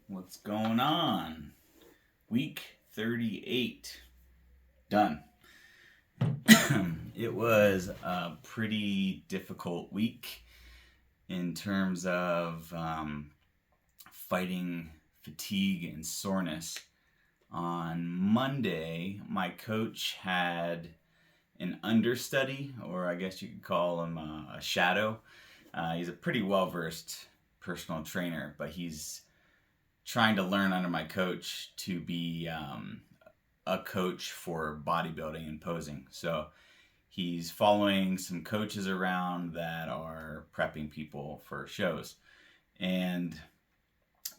What's going on? Week 38. Done. It was a pretty difficult week in terms of fighting fatigue and soreness. On Monday, my coach had an understudy, or I guess you could call him a shadow. He's a pretty well-versed personal trainer, but he's trying to learn under my coach to be a coach for bodybuilding and posing. So he's following some coaches around that are prepping people for shows. And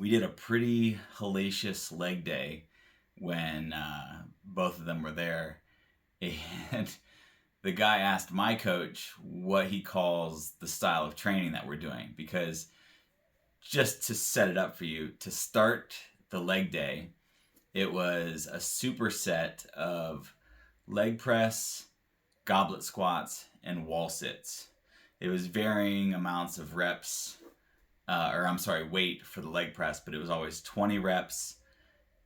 we did a pretty hellacious leg day when both of them were there. And the guy asked my coach what he calls the style of training that we're doing, because just to set it up for you, to start the leg day, it was a superset of leg press, goblet squats, and wall sits. It was varying amounts of reps, weight for the leg press, but it was always 20 reps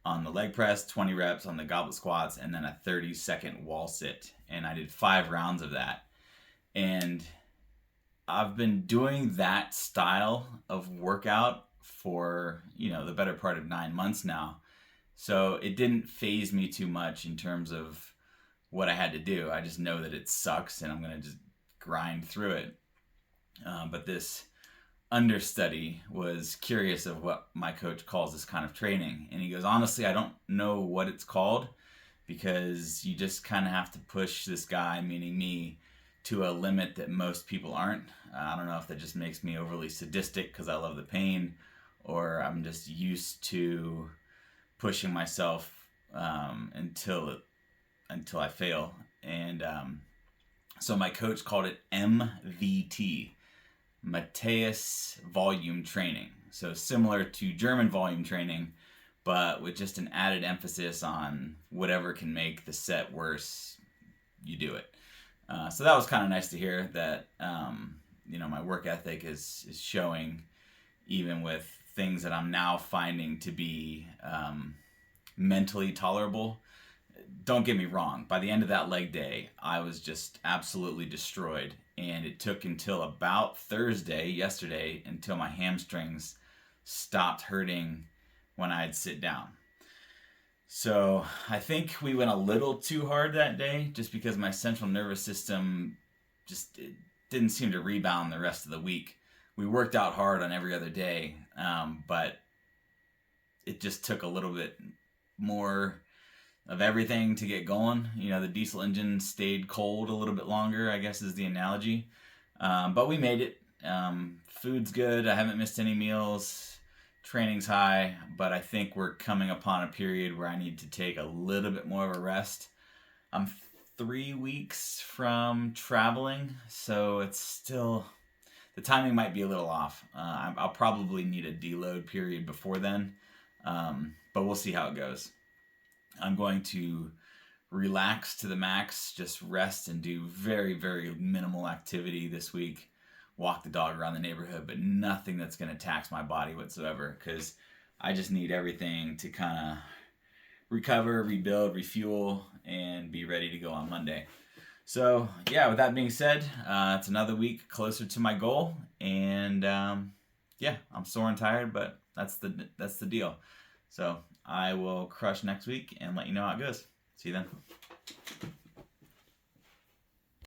on the leg press, 20 reps on the goblet squats, and then a 30-second wall sit. And I did 5 rounds of that. And I've been doing that style of workout for, the better part of 9 months now. So it didn't faze me too much in terms of what I had to do. I just know that it sucks and I'm going to just grind through it. But this understudy was curious of what my coach calls this kind of training. And he goes, honestly, I don't know what it's called, because you just kind of have to push this guy, meaning me, to a limit that most people aren't. I don't know if that just makes me overly sadistic because I love the pain, or I'm just used to pushing myself until I fail. And so my coach called it MVT, Mateus Volume Training. So similar to German volume training, but with just an added emphasis on whatever can make the set worse, you do it. So that was kind of nice to hear that, my work ethic is showing, even with things that I'm now finding to be mentally tolerable. Don't get me wrong, by the end of that leg day, I was just absolutely destroyed. And it took until about yesterday, until my hamstrings stopped hurting when I'd sit down. So I think we went a little too hard that day, just because my central nervous system it didn't seem to rebound the rest of the week. We worked out hard on every other day, but it just took a little bit more of everything to get going. The diesel engine stayed cold a little bit longer, I guess is the analogy. But we made it. Food's good. I haven't missed any meals. Training's high, but I think we're coming upon a period where I need to take a little bit more of a rest. I'm 3 weeks from traveling, so it's still, the timing might be a little off. I'll probably need a deload period before then, but we'll see how it goes. I'm going to relax to the max, just rest and do very, very minimal activity this week. Walk the dog around the neighborhood, but nothing that's going to tax my body whatsoever, because I just need everything to kind of recover, rebuild, refuel, and be ready to go on Monday. So yeah, with that being said, it's another week closer to my goal, and I'm sore and tired, but that's the deal. So I will crush next week and let you know how it goes. See you then.